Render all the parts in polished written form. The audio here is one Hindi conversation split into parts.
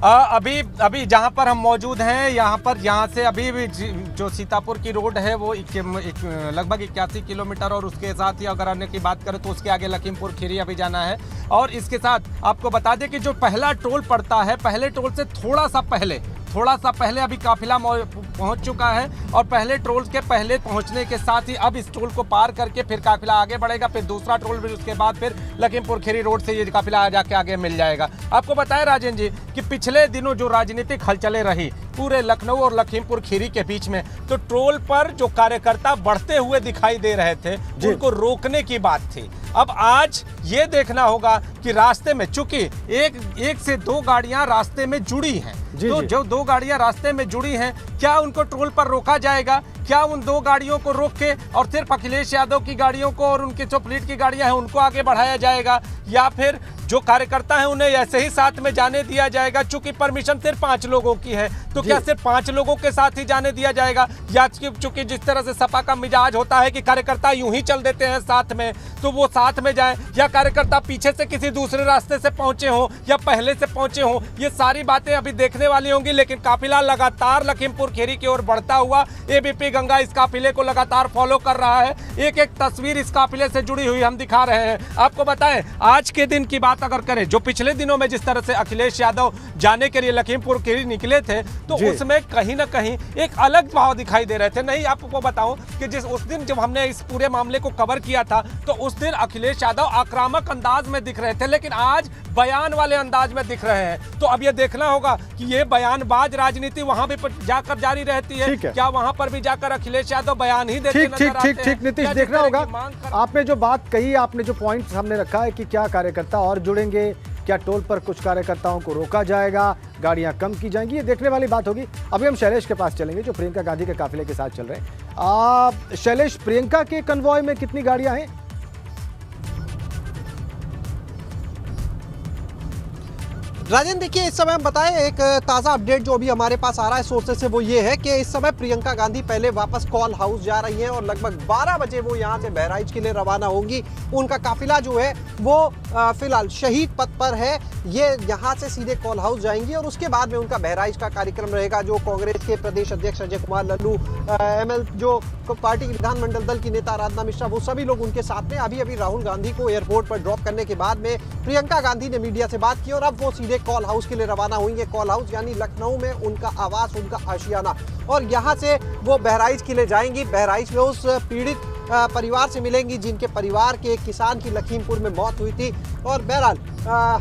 अभी अभी जहां पर हम मौजूद हैं यहाँ से अभी भी जो सीतापुर की रोड है वो लगभग 81 किलोमीटर, और उसके साथ ही अगर आने की बात करें तो उसके आगे लखीमपुर खीरी अभी जाना है। और इसके साथ आपको बता दें कि जो पहला टोल पड़ता है, पहले टोल से थोड़ा सा पहले अभी काफिला पहुंच चुका है, और पहले टोल के पहले पहुंचने के साथ ही अब इस टोल को पार करके फिर काफिला आगे बढ़ेगा, फिर दूसरा टोल भी, उसके बाद फिर लखीमपुर खीरी रोड से ये काफिला जाके आगे मिल जाएगा। आपको बताएं राजेंद्र जी कि पिछले दिनों जो राजनीतिक हलचलें रही पूरे लखनऊ और लखीमपुर खीरी के बीच में, तो टोल पर जो कार्यकर्ता बढ़ते हुए दिखाई दे रहे थे उनको रोकने की बात थी। अब आज ये देखना होगा कि रास्ते में, चूंकि एक से दो गाड़ियां रास्ते में जुड़ी हैं, तो जो दो गाड़ियां रास्ते में जुड़ी हैं, क्या उनको टोल पर रोका जाएगा? क्या उन दो गाड़ियों को रोक के और सिर्फ अखिलेश यादव की गाड़ियों को और उनकी जो फ्लीट की गाड़ियां हैं उनको आगे बढ़ाया जाएगा, या फिर जो कार्यकर्ता हैं उन्हें ऐसे ही साथ में जाने दिया जाएगा? चूंकि परमिशन सिर्फ 5 लोगों की है, तो क्या सिर्फ 5 लोगों के साथ ही जाने दिया जाएगा? या चूंकि जिस तरह से सपा का मिजाज होता है कि कार्यकर्ता यूं ही चल देते हैं साथ में, तो वो साथ में जाएं, या कार्यकर्ता पीछे से किसी दूसरे रास्ते से पहुंचे हों या पहले से पहुंचे हों, ये सारी बातें अभी देखने वाली होंगी। लेकिन काफिला लगातार लखीमपुर खीरी की ओर बढ़ता हुआ, एबीपी गंगा इस काफिले को लगातार फॉलो कर रहा है। एक एक तस्वीर इस काफिले से जुड़ी हुई हम दिखा रहे हैं। आपको बताएं, आज के दिन की बात अगर करें, जो पिछले दिनों में जिस तरह से अखिलेश यादव जाने के लिए लखीमपुर खीरी निकले थे, तो उसमें कहीं ना कहीं एक अलग भाव दिखाई दे रहे थे। नहीं, आपको बताऊं कि उस दिन जब हमने इस पूरे मामले को कवर किया था, तो उस दिन अखिलेश यादव आक्रामक अंदाज में दिख रहे थे, लेकिन आज बयान वाले अंदाज में दिख रहे हैं। तो अब ये देखना होगा कि ये बयानबाज राजनीति वहां भी जाकर जारी रहती है, क्या वहां पर भी जाकर अखिलेश यादव बयान ही देते नजर आते हैं? ठीक नीतीश, देखना होगा। आपने जो बात कही, आपने जो पॉइंट सामने रखा है कि क्या कार्यकर्ता और जुड़ेंगे, क्या टोल पर कुछ कार्यकर्ताओं को रोका जाएगा, गाड़ियां कम की जाएंगी, ये देखने वाली बात होगी। अभी हम शैलेश के पास चलेंगे जो प्रियंका गांधी के काफिले के साथ चल रहे हैं। शैलेश, प्रियंका के कन्वॉय में कितनी गाड़ियां हैं? राजेंद्र, देखिए इस समय हम बताएं, एक ताज़ा अपडेट जो अभी हमारे पास आ रहा है सोर्सेस से, वो ये है कि इस समय प्रियंका गांधी पहले वापस कॉल हाउस जा रही हैं और लगभग 12 बजे वो यहाँ से बहराइच के लिए रवाना होंगी। उनका काफिला जो है वो फिलहाल शहीद पथ पर है, ये यहाँ से सीधे कॉल हाउस जाएंगी और उसके बाद में उनका बहराइच का कार्यक्रम रहेगा। जो कांग्रेस के प्रदेश अध्यक्ष अजय कुमार लल्लू, ML जो पार्टी की विधानमंडल दल की नेता आराधना मिश्रा, वो सभी लोग उनके साथ में। अभी राहुल गांधी को एयरपोर्ट पर ड्रॉप करने के बाद में प्रियंका गांधी ने मीडिया से बात की और अब वो सीधे कॉल हाउस के लिए रवाना हुई है। कॉल हाउस यानी लखनऊ में उनका आवास, उनका आशियाना, और यहाँ से वो बहराइच के लिए जाएंगी। बहराइच में उस पीड़ित परिवार से मिलेंगी जिनके परिवार के एक किसान की लखीमपुर में मौत हुई थी। और बहरहाल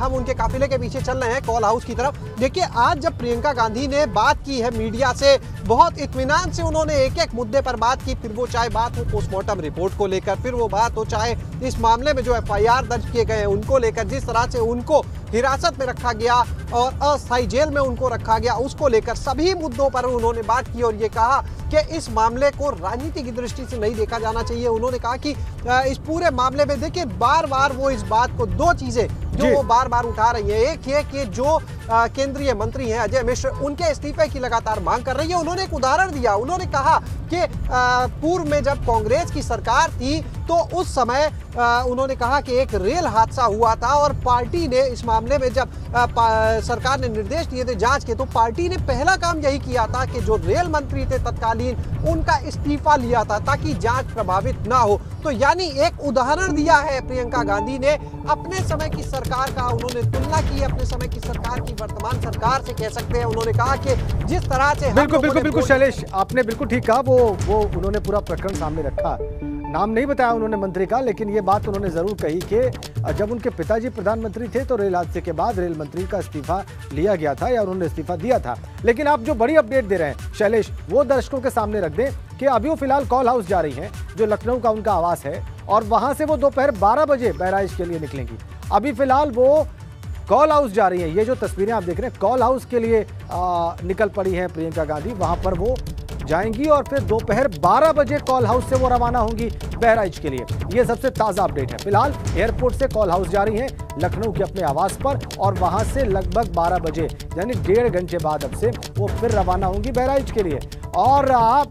हम उनके काफिले के पीछे चल रहे हैं कॉल हाउस की तरफ। देखिए, आज जब प्रियंका गांधी ने बात की है मीडिया से, बहुत इत्मीनान से उन्होंने एक एक मुद्दे पर बात की। फिर वो चाहे बात हो पोस्टमार्टम रिपोर्ट को लेकर, फिर वो बात हो चाहे इस मामले में जो FIR दर्ज किए गए हैं उनको लेकर, जिस तरह से उनको हिरासत में रखा गया और अस्थायी जेल में उनको रखा गया, उसको लेकर सभी मुद्दों पर उन्होंने बात की और ये कहा कि इस मामले को राजनीति की दृष्टि से नहीं देखा जाना चाहिए। उन्होंने कहा कि इस पूरे मामले में देखिए बार बार वो इस बात को, दो चीजें जो वो बार बार उठा रही है, एक ये कि जो केंद्रीय मंत्री हैं अजय मिश्र, उनके इस्तीफे की लगातार मांग कर रही है। उन्होंने एक उदाहरण दिया, उन्होंने कहा कि पूर्व में जब कांग्रेस की सरकार थी तो उस समय उन्होंने कहा कि एक रेल हादसा हुआ था और पार्टी ने इस मामले में जब सरकार ने निर्देश दिए थे जांच के, तो पार्टी ने पहला काम यही किया था कि जो रेल मंत्री थे तत्कालीन, उनका इस्तीफा लिया था ताकि जांच प्रभावित ना हो। तो यानी एक उदाहरण दिया है प्रियंका गांधी ने अपने समय की सरकार का, उन्होंने तुलना की अपने समय की सरकार की वर्तमान सरकार से, कह सकते हैं। उन्होंने कहा कि जिस तरह से बिल्कुल शैलेश, आपने बिल्कुल ठीक कहा। वो उन्होंने पूरा प्रकरण सामने रखा, नाम नहीं बताया उन्होंने मंत्री का, लेकिन ये बात उन्होंने जरूर कही कि जब उनके पिताजी प्रधानमंत्री थे तो रेल हादसे के बाद रेल मंत्री का इस्तीफा लिया गया था या उन्होंने इस्तीफा दिया था। लेकिन आप जो बड़ी अपडेट दे रहे हैं शैलेश, वो दर्शकों के सामने रख दें कि अभी वो फिलहाल कॉल हाउस जा रही हैं, जो लखनऊ का उनका आवास है, और वहां से वो दोपहर 12 बजे बहराइच के लिए निकलेंगी। अभी फिलहाल वो कॉल हाउस जा रही हैं। ये जो तस्वीरें आप देख रहे हैं, कॉल हाउस के लिए निकल पड़ी हैं प्रियंका गांधी, वहां पर वो जाएंगी और फिर दोपहर 12 बजे कॉल हाउस से वो रवाना होंगी बहराइच के लिए। ये सबसे ताज़ा अपडेट है। फिलहाल एयरपोर्ट से कॉल हाउस जा रही हैं लखनऊ के अपने आवास पर, और वहां से लगभग 12 बजे यानी 1.5 घंटे बाद अब से वो फिर रवाना होंगी बहराइच के लिए। और आप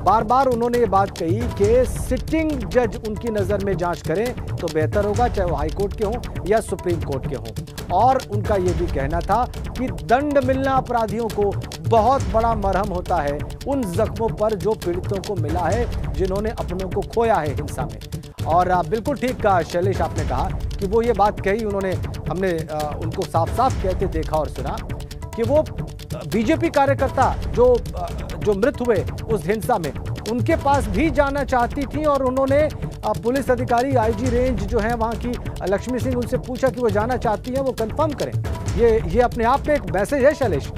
बार बार उन्होंने ये बात कही कि सिटिंग जज उनकी नजर में जांच करें तो बेहतर होगा, चाहे वो हाई कोर्ट के हों या सुप्रीम कोर्ट के हों। और उनका ये भी कहना था कि दंड मिलना अपराधियों को बहुत बड़ा मरहम होता है उन जख्मों पर जो पीड़ितों को मिला है, जिन्होंने अपनों को खोया है हिंसा में। और बिल्कुल ठीक कहा शैलेश, आपने कहा कि वो ये बात कही, हमने उनको साफ साफ कहते देखा और सुना कि वो बीजेपी कार्यकर्ता जो मृत हुए उस हिंसा में, उनके पास भी जाना चाहती थी और उन्होंने पुलिस अधिकारी आईजी रेंज जो है वहां की लक्ष्मी सिंह, उनसे पूछा कि वो जाना चाहती हैं, वो कंफर्म करें। ये अपने आप में एक मैसेज है शैलेश।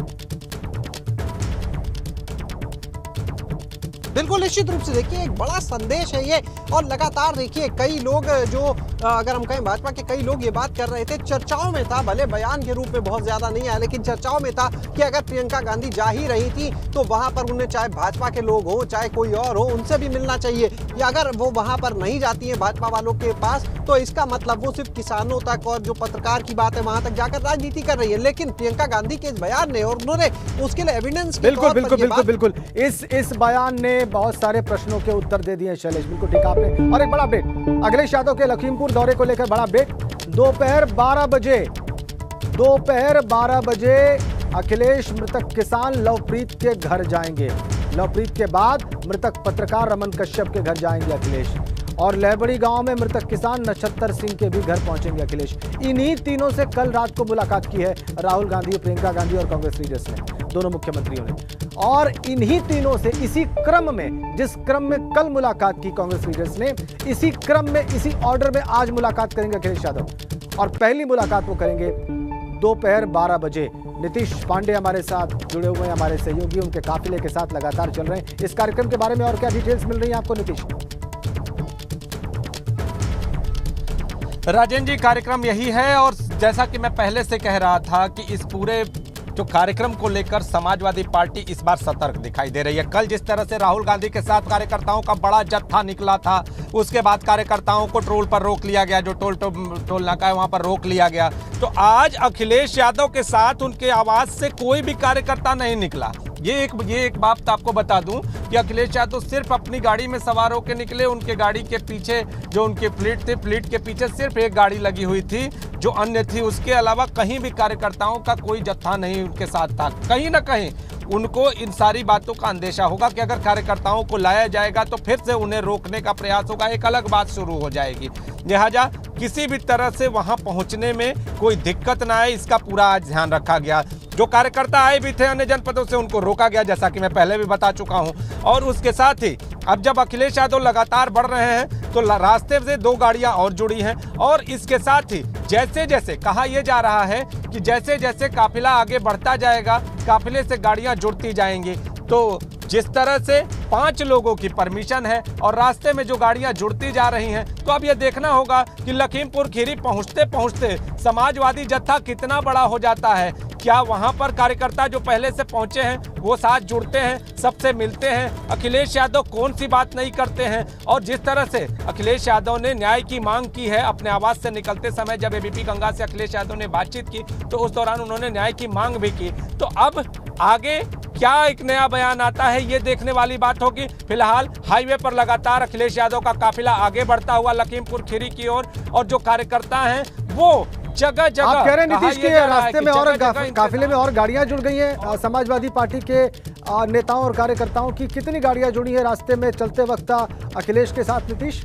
बिल्कुल निश्चित रूप से देखिए एक बड़ा संदेश है ये। और लगातार देखिए कई लोग जो अगर हम कहें भाजपा के कई लोग ये बात कर रहे थे, चर्चाओं में था, भले बयान के रूप में बहुत ज्यादा नहीं आया, लेकिन चर्चाओं में था कि अगर प्रियंका गांधी जा ही रही थी तो वहां पर उन्हें चाहे भाजपा के लोग हो चाहे कोई और हो उनसे भी मिलना चाहिए, या अगर वो वहां पर नहीं जाती है भाजपा वालों के पास तो इसका मतलब वो सिर्फ किसानों तक और जो पत्रकार की बात है वहां तक जाकर राजनीति कर रही है। लेकिन प्रियंका गांधी के इस बयान ने और उन्होंने उसके लिए एविडेंस बिल्कुल इस बयान ने बहुत सारे प्रश्नों के उत्तर दे दिए शैलेश, बिल्कुल ठीक आपने। और एक बड़ा अपडेट, अखिलेश यादव के लखीमपुर दौरे को लेकर बड़ा अपडेट। दोपहर 12 बजे अखिलेश मृतक किसान लवप्रीत के घर जाएंगे। लवप्रीत के बाद मृतक पत्रकार रमन कश्यप के घर जाएंगे अखिलेश, और लहबड़ी गांव में मृतक किसान नक्षत्र सिंह के भी घर पहुंचेंगे अखिलेश। इन्हीं तीनों से कल रात को मुलाकात की है राहुल गांधी, प्रियंका गांधी और कांग्रेस लीडर्स ने, दोनों मुख्यमंत्रियों ने। और इन्हीं तीनों से इसी क्रम में, जिस क्रम में कल मुलाकात की कांग्रेस लीडर्स ने, इसी क्रम में इसी ऑर्डर में आज मुलाकात करेंगे अखिलेश यादव। और पहली मुलाकात वो करेंगे दोपहर 12 बजे। नीतीश पांडे हमारे साथ जुड़े हुए हैं, हमारे सहयोगी उनके काफिले के साथ लगातार चल रहे हैं। इस कार्यक्रम के बारे में और क्या डिटेल्स मिल रही है आपको नीतीश? राजेंद्र जी, कार्यक्रम यही है और जैसा कि मैं पहले से कह रहा था कि इस पूरे जो कार्यक्रम को लेकर समाजवादी पार्टी इस बार सतर्क दिखाई दे रही है। कल जिस तरह से राहुल गांधी के साथ कार्यकर्ताओं का बड़ा जत्था निकला था, उसके बाद कार्यकर्ताओं को टोल पर रोक लिया गया, जो टोल नाका है वहां पर रोक लिया गया, तो आज अखिलेश यादव के साथ उनके आवाज से कोई भी कार्यकर्ता नहीं निकला। ये एक बात आपको बता दूं कि अखिलेश यादव सिर्फ अपनी गाड़ी में सवार होकर निकले। उनके गाड़ी के पीछे जो उनकी फ्लीट थी, फ्लीट के पीछे सिर्फ एक गाड़ी लगी हुई थी जो अन्य थी, उसके अलावा कहीं भी कार्यकर्ताओं का कोई जत्था नहीं उनके साथ था। कहीं ना कहीं उनको इन सारी बातों का अंदेशा होगा कि अगर कार्यकर्ताओं को लाया जाएगा तो फिर से उन्हें रोकने का प्रयास होगा, एक अलग बात शुरू हो जाएगी। लिहाजा किसी भी तरह से वहां पहुंचने में कोई दिक्कत ना आए, इसका पूरा आज ध्यान रखा गया। जो कार्यकर्ता आए भी थे अन्य जनपदों से, उनको रोका गया, जैसा कि मैं पहले भी बता चुका हूं। और उसके साथ ही अब जब अखिलेश यादव लगातार बढ़ रहे हैं तो रास्ते से 2 गाड़ियां और जुड़ी हैं। और इसके साथ ही जैसे जैसे कहा यह जा रहा है कि जैसे जैसे काफिला आगे बढ़ता जाएगा, काफिले से गाड़ियां जुड़ती जाएंगी। तो जिस तरह से 5 लोगों की परमिशन है और रास्ते में जो गाड़ियां जुड़ती जा रही हैं, तो अब यह देखना होगा कि लखीमपुर खीरी पहुंचते पहुंचते समाजवादी जत्था कितना बड़ा हो जाता है। क्या वहां पर कार्यकर्ता जो पहले से पहुंचे हैं वो साथ जुड़ते हैं, सबसे मिलते हैं? अखिलेश यादव कौन सी बात नहीं करते हैं? और जिस तरह से अखिलेश यादव ने न्याय की मांग की है अपने आवास से निकलते समय, जब एबीपी गंगा से अखिलेश यादव ने बातचीत की तो उस दौरान उन्होंने न्याय की मांग भी की। तो अब आगे क्या एक नया बयान आता है, ये देखने वाली बात होगी। फिलहाल हाईवे पर लगातार अखिलेश यादव का काफिला आगे बढ़ता हुआ लखीमपुर खीरी की ओर, और जो कार्यकर्ता हैं वो जगह जगह, आप कह रहे हैं नीतीश के रास्ते में और काफिले में और गाड़ियां जुड़ गई हैं। समाजवादी पार्टी के नेताओं और कार्यकर्ताओं की कितनी गाड़ियां जुड़ी हैं रास्ते में चलते वक्त अखिलेश के साथ नीतीश?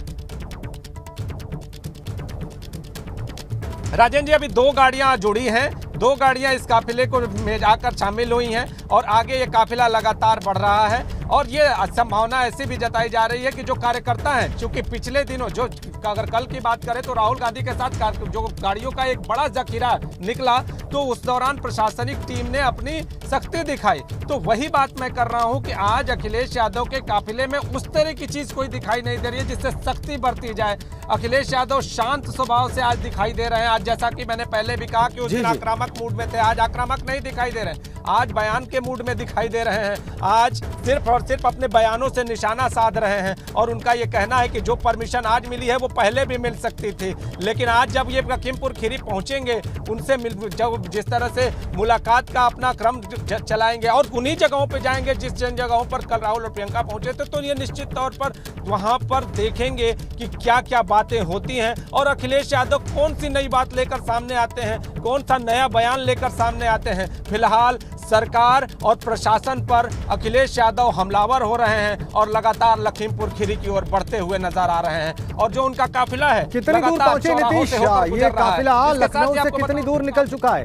राजेंद्र जी, अभी 2 गाड़ियां जुड़ी हैं, 2 गाड़ियां इस काफिले को में जाकर शामिल हुई हैं और आगे ये काफिला लगातार बढ़ रहा है। और ये संभावना ऐसी भी जताई जा रही है कि जो कार्यकर्ता हैं, चूंकि पिछले दिनों जो अगर कल की बात करें तो राहुल गांधी के साथ जो गाड़ियों का एक बड़ा जखीरा निकला, तो उस दौरान प्रशासनिक टीम ने अपनी सख्ती दिखाई। तो वही बात मैं कर रहा हूं कि आज अखिलेश यादव के काफिले में उस तरह की चीज कोई दिखाई नहीं दे रही है जिससे सख्ती बरती जाए। अखिलेश यादव शांत स्वभाव से आज दिखाई दे रहे हैं। आज जैसा कि मैंने पहले भी कहा कि उस दिन आक्रामक मूड में थे, आज आक्रामक नहीं दिखाई दे रहे हैं। आज बयान के मूड में दिखाई दे रहे हैं। आज सिर्फ और सिर्फ अपने बयानों से निशाना साध रहे हैं और उनका ये कहना है कि जो परमिशन आज मिली है वो पहले भी मिल सकती थी, लेकिन आज जब ये लखीमपुर खीरी पहुंचेंगे, उनसे जब जिस तरह से मुलाकात का अपना क्रम चलाएंगे और उन्हीं जगहों पे जाएंगे जिस जिन जगहों पर कल राहुल और प्रियंका पहुंचे थे, तो ये निश्चित तौर पर वहां पर देखेंगे कि क्या क्या बातें होती हैं और अखिलेश यादव कौन सी नई बात लेकर सामने आते हैं, कौन सा नया बयान लेकर सामने आते हैं। फिलहाल सरकार और प्रशासन पर अखिलेश यादव हमलावर हो रहे हैं और लगातार लखीमपुर खीरी की ओर बढ़ते हुए नजर आ रहे हैं। और जो उनका काफिला है, कितनी दूर पहुंचे नीतीश? ये काफिला लखनऊ से कितनी दूर निकल चुका है?